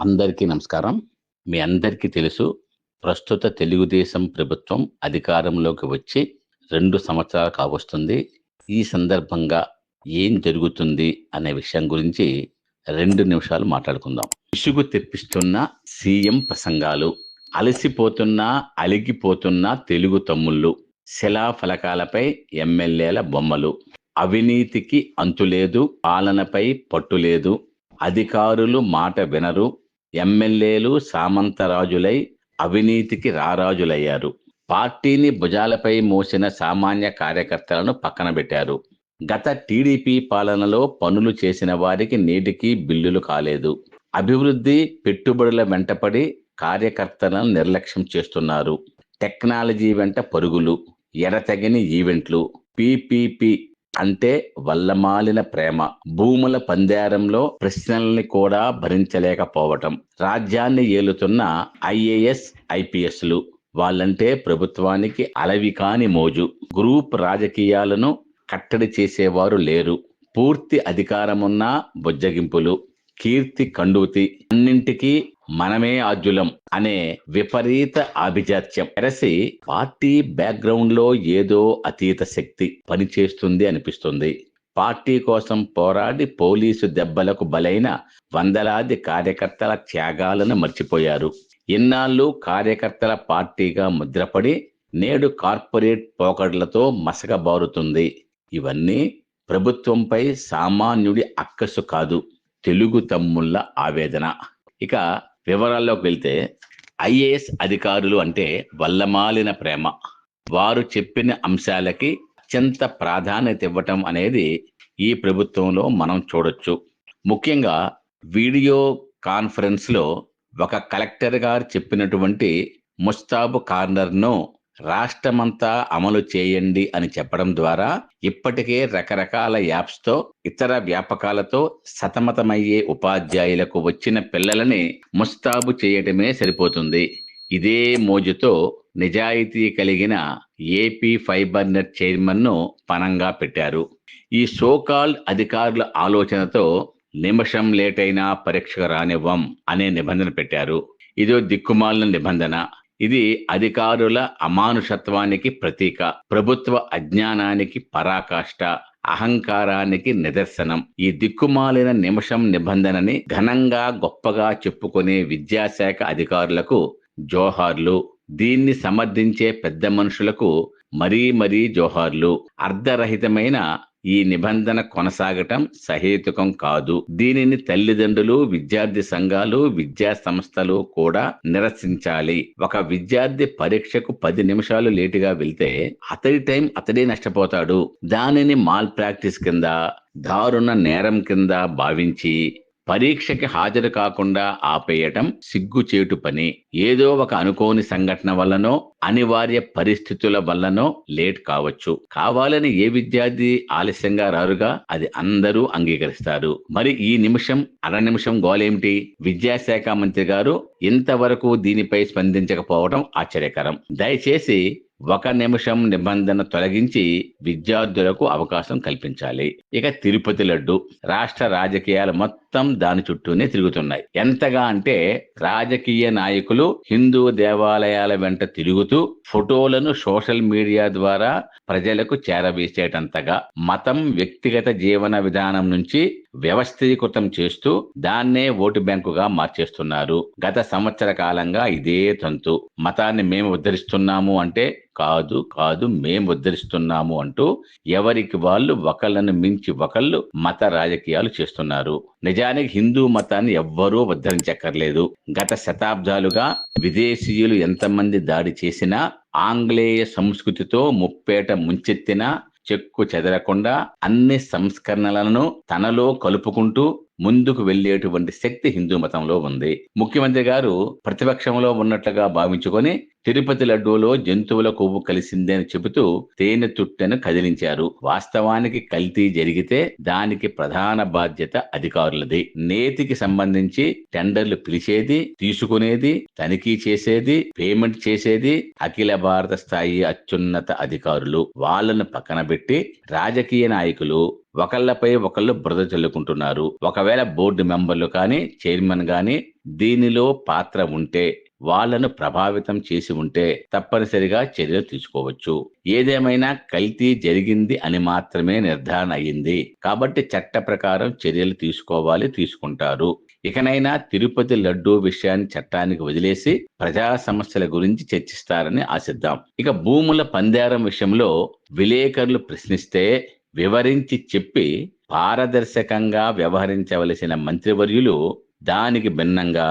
అందరికీ నమస్కారం. మీ అందరికీ తెలుసు, ప్రస్తుత తెలుగుదేశం ప్రభుత్వం అధికారంలోకి వచ్చి 2 సంవత్సరాలు కావస్తుంది. ఈ సందర్భంగా ఏం జరుగుతుంది అనే విషయం గురించి 2 నిమిషాలు మాట్లాడుకుందాం. విసుగు తెప్పిస్తున్న సీఎం ప్రసంగాలు, అలసిపోతున్న, అలిగిపోతున్న తెలుగు తమ్ముళ్ళు, శిలాఫలకాలపై ఎమ్మెల్యేల బొమ్మలు, అవినీతికి అంతులేదు, పాలనపై పట్టులేదు, అధికారులు మాట వినరు, ఎమ్మెల్యేలు సామంతరాజులై అవినీతికి రారాజులయ్యారు. పార్టీని భుజాలపై మోసిన సామాన్య కార్యకర్తలను పక్కన పెట్టారు. గత టీడీపీ పాలనలో పనులు చేసిన వారికి నేటికి బిల్లులు కాలేదు. అభివృద్ధి, పెట్టుబడుల వెంటపడి కార్యకర్తలను నిర్లక్ష్యం చేస్తున్నారు. టెక్నాలజీ వెంట పరుగులు, ఎడతెగని ఈవెంట్లు, పీపీపీ అంటే వల్లమాలిన ప్రేమ, భూముల పందేరంలో ప్రశ్నల్ని కూడా భరించలేకపోవటం, రాజ్యాన్ని ఏలుతున్న ఐఏఎస్ ఐపీఎస్లు, వాళ్ళంటే ప్రభుత్వానికి అలవి కాని మోజు, గ్రూప్ రాజకీయాలను కట్టడి చేసేవారు లేరు, పూర్తి అధికారమున్న బుజ్జగింపులు, కీర్తి కండూతి, అన్నింటికీ మనమే ఆద్యులం అనే విపరీత ఆభిజాత్యం ఎరసి పార్టీ బ్యాక్గ్రౌండ్ లో ఏదో అతీత శక్తి పనిచేస్తుంది అనిపిస్తుంది. పార్టీ కోసం పోరాడి పోలీసు దెబ్బలకు బలైన వందలాది కార్యకర్తల త్యాగాలను మర్చిపోయారు. ఇన్నాళ్ళు కార్యకర్తల పార్టీగా ముద్రపడి నేడు కార్పొరేట్ పోకడలతో మసకబారుతుంది. ఇవన్నీ ప్రభుత్వంపై సామాన్యుడి అక్కసు కాదు, తెలుగు తమ్ముళ్ళ ఆవేదన. ఇక వివరాల్లోకి వెళ్తే, ఐఏఎస్ అధికారులు అంటే వల్లమాలిన ప్రేమ. వారు చెప్పిన అంశాలకి అత్యంత ప్రాధాన్యత ఇవ్వటం అనేది ఈ ప్రభుత్వంలో మనం చూడొచ్చు. ముఖ్యంగా వీడియో కాన్ఫరెన్స్లో ఒక కలెక్టర్ గారు చెప్పినటువంటి ముస్తాబు కార్నర్ను రాష్ట్రమంతా అమలు చేయండి అని చెప్పడం ద్వారా ఇప్పటికే రకరకాల యాప్స్తో ఇతర వ్యాపకాలతో సతమతమయ్యే ఉపాధ్యాయులకు వచ్చిన పిల్లలని ముస్తాబు చేయటమే సరిపోతుంది. ఇదే మోజుతో నిజాయితీ కలిగిన ఏపీ ఫైబర్ నెట్ చైర్మన్ను పనంగా పెట్టారు. ఈ సోకాల్డ్ అధికారుల ఆలోచనతో నిమిషం లేటైనా పరీక్షకు రానివ్వం అనే నిబంధన పెట్టారు. ఇదో దిక్కుమాలిన నిబంధన. ఇది అధికారుల అమానుషత్వానికి ప్రతీక, ప్రభుత్వ అజ్ఞానానికి పరాకాష్ట, అహంకారానికి నిదర్శనం. ఈ దిక్కుమాలిన నిమిషం నిబంధనని ఘనంగా గొప్పగా చెప్పుకునే విద్యాశాఖ అధికారులకు జోహార్లు. దీన్ని సమర్థించే పెద్ద మనుషులకు మరీ జోహార్లు. అర్ధరహితమైన ఈ నిబంధన కొనసాగటం సహేతుకం కాదు. దీనిని తల్లిదండ్రులు, విద్యార్థి సంఘాలు, విద్యా సంస్థలు కూడా నిరసించాలి. ఒక విద్యార్థి పరీక్షకు 10 నిమిషాలు లేటుగా వెళ్తే అతడి టైం అతడే నష్టపోతాడు. దానిని మాల్ ప్రాక్టీస్ కింద, దారుణ నేరం కింద భావించి పరీక్షకి హాజరు కాకుండా ఆపేయటం సిగ్గుచేటు పని. ఏదో ఒక అనుకోని సంఘటన వల్లనో, అనివార్య పరిస్థితుల వల్లనో లేట్ కావచ్చు. కావాలని ఏ విద్యార్థి ఆలస్యంగా రారుగా, అది అందరూ అంగీకరిస్తారు. మరి ఈ నిమిషం, అర నిమిషం గోలేమిటి? విద్యాశాఖ మంత్రి గారు ఇంతవరకు దీనిపై స్పందించకపోవడం ఆశ్చర్యకరం. దయచేసి 1 నిమిషం నిబంధన తొలగించి విద్యార్థులకు అవకాశం కల్పించాలి. ఇక తిరుపతి లడ్డు, రాష్ట్ర రాజకీయాలు మొత్తం దాని చుట్టూనే తిరుగుతున్నాయి. ఎంతగా అంటే రాజకీయ నాయకులు హిందూ దేవాలయాల వెంట తిరుగుతూ ఫోటోలను సోషల్ మీడియా ద్వారా ప్రజలకు చేరవేసేటంతగా మతం వ్యక్తిగత జీవన విధానం నుంచి వ్యవస్థీకృతం చేస్తూ దాన్నే ఓటు బ్యాంకుగా మార్చేస్తున్నారు. గత సంవత్సర కాలంగా ఇదే తంతు. మతాన్ని మేము ఉద్ధరిస్తున్నాము అంటే కాదు మేము ఉద్ధరిస్తున్నాము అంటూ ఎవరికి వాళ్ళు ఒకళ్ళను మించి ఒకళ్ళు మత రాజకీయాలు చేస్తున్నారు. నిజానికి హిందూ మతాన్ని ఎవ్వరూ ఉద్ధరించక్కర్లేదు. గత శతాబ్దాలుగా విదేశీయులు ఎంతమంది దాడి చేసినా, ఆంగ్లేయ సంస్కృతితో ముప్పేట ముంచెత్తినా చెక్కు చెదరకుండా అన్ని సంస్కరణలను తనలో కలుపుకుంటూ ముందుకు వెళ్లేటువంటి శక్తి హిందూ మతంలో ఉంది. ముఖ్యమంత్రి గారు ప్రతిపక్షంలో ఉన్నట్లుగా భావించుకొని తిరుపతి లడ్డూలో జంతువుల కొవ్వు కలిసిందే అని చెబుతూ తేనె తుట్టెను కదిలించారు. వాస్తవానికి కల్తీ జరిగితే దానికి ప్రధాన బాధ్యత అధికారులది. నేతికి సంబంధించి టెండర్లు పిలిచేది, తీసుకునేది, తనిఖీ చేసేది, పేమెంట్ చేసేది అఖిల భారత స్థాయి అత్యున్నత అధికారులు. వాళ్ళను పక్కన పెట్టి రాజకీయ నాయకులు ఒకళ్ళపై ఒకళ్ళు బురద చల్లుకుంటున్నారు. ఒకవేళ బోర్డు మెంబర్లు కానీ, చైర్మన్ గాని దీనిలో పాత్ర ఉంటే, వాళ్ళను ప్రభావితం చేసి ఉంటే తప్పనిసరిగా చర్యలు తీసుకోవచ్చు. ఏదేమైనా కల్తీ జరిగింది అని మాత్రమే నిర్ధారణ అయింది కాబట్టి చట్ట ప్రకారం చర్యలు తీసుకోవాలి, తీసుకుంటారు. ఇకనైనా తిరుపతి లడ్డూ విషయాన్ని చట్టానికి వదిలేసి ప్రజా సమస్యల గురించి చర్చిస్తారని ఆశిద్దాం. ఇక భూముల పందేరం విషయంలో విలేకరులు ప్రశ్నిస్తే వివరించి చెప్పి పారదర్శకంగా వ్యవహరించవలసిన మంత్రివర్యులు దానికి భిన్నంగా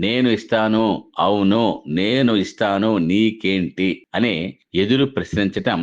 నేను ఇస్తాను, అవును నేను ఇస్తాను, నీకేంటి అని ఎదురు ప్రశ్నించటం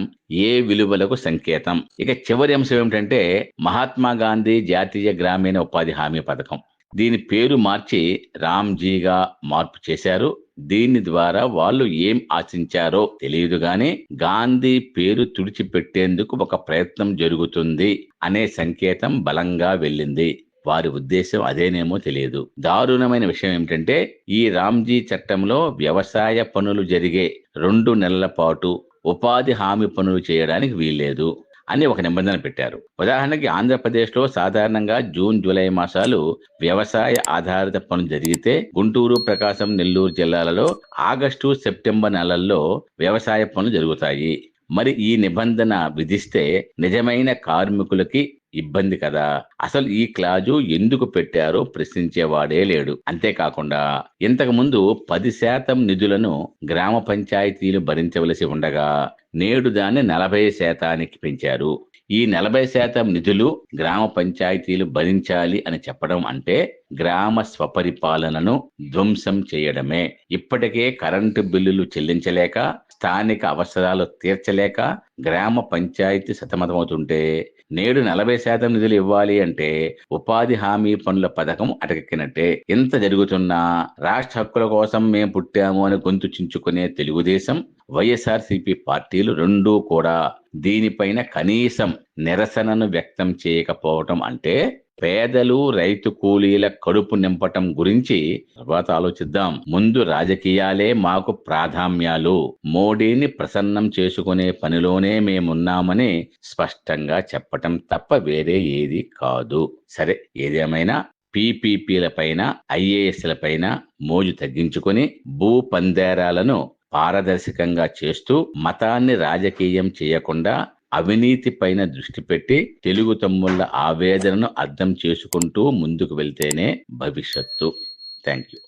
ఏ విలువలకు సంకేతం? ఇక చివరి అంశం ఏమిటంటే మహాత్మా గాంధీ జాతీయ గ్రామీణ ఉపాధి హామీ పథకం. దీని పేరు మార్చి రామ్జీగా మార్పు చేశారు. దీని ద్వారా వాళ్ళు ఏం ఆశించారో తెలియదు గాని గాంధీ పేరు తుడిచిపెట్టేందుకు ఒక ప్రయత్నం జరుగుతుంది అనే సంకేతం బలంగా వెళ్ళింది. వారి ఉద్దేశం అదేనేమో తెలియదు. దారుణమైన విషయం ఏమిటంటే ఈ రామ్జీ చట్టంలో వ్యవసాయ పనులు జరిగే 2 నెలల పాటు ఉపాధి హామీ పనులు చేయడానికి వీల్లేదు అని ఒక నిబంధన పెట్టారు. ఉదాహరణకి ఆంధ్రప్రదేశ్లో సాధారణంగా జూన్, జూలై మాసాలు వ్యవసాయ ఆధారిత పనులు జరిగితే గుంటూరు, ప్రకాశం, నెల్లూరు జిల్లాలలో ఆగస్టు, సెప్టెంబర్ నెలల్లో వ్యవసాయ పనులు జరుగుతాయి. మరి ఈ నిబంధన విధిస్తే నిజమైన కార్మికులకి ఇబ్బంది కదా. అసలు ఈ క్లాజు ఎందుకు పెట్టారో ప్రశ్నించేవాడే లేడు. అంతేకాకుండా ఇంతకు ముందు 10% నిధులను గ్రామ పంచాయతీలు భరించవలసి ఉండగా నేడు దాన్ని 40% పెంచారు. ఈ 40% నిధులు గ్రామ పంచాయతీలు భరించాలి అని చెప్పడం అంటే గ్రామ స్వపరిపాలనను ధ్వంసం చేయడమే. ఇప్పటికే కరెంటు బిల్లులు చెల్లించలేక, స్థానిక అవసరాలు తీర్చలేక గ్రామ పంచాయతీ సతమతమవుతుంటే నేడు 40% నిధులు ఇవ్వాలి అంటే ఉపాధి హామీ పనుల పథకం అటకెక్కినట్టే. ఇంత జరుగుతున్నా రాష్ట్ర హక్కుల కోసం మేము పుట్టాము అని గొంతు చించుకునే తెలుగుదేశం, వైఎస్ఆర్సీపీ పార్టీలు రెండూ కూడా దీనిపైన కనీసం నిరసనను వ్యక్తం చేయకపోవటం అంటే పేదలు, రైతు కూలీల కడుపు నింపటం గురించి తర్వాత ఆలోచిద్దాం. ముందు రాజకీయాలే మాకు ప్రాధాన్యాలు, మోడీని ప్రసన్నం చేసుకునే పనిలోనే మేమున్నామని స్పష్టంగా చెప్పటం తప్ప వేరే ఏది కాదు. సరే, ఏదేమైనా పీపీపీల పైన, ఐఏఎస్ల పైన మోజు తగ్గించుకొని భూ పందేరాలను పారదర్శకంగా చేస్తూ మతాన్ని రాజకీయం చేయకుండా అవినీతి పైన దృష్టి పెట్టి తెలుగు తమ్ముళ్ళ ఆవేదనను అర్థం చేసుకుంటూ ముందుకు వెళ్తేనే భవిష్యత్తు. Thank you.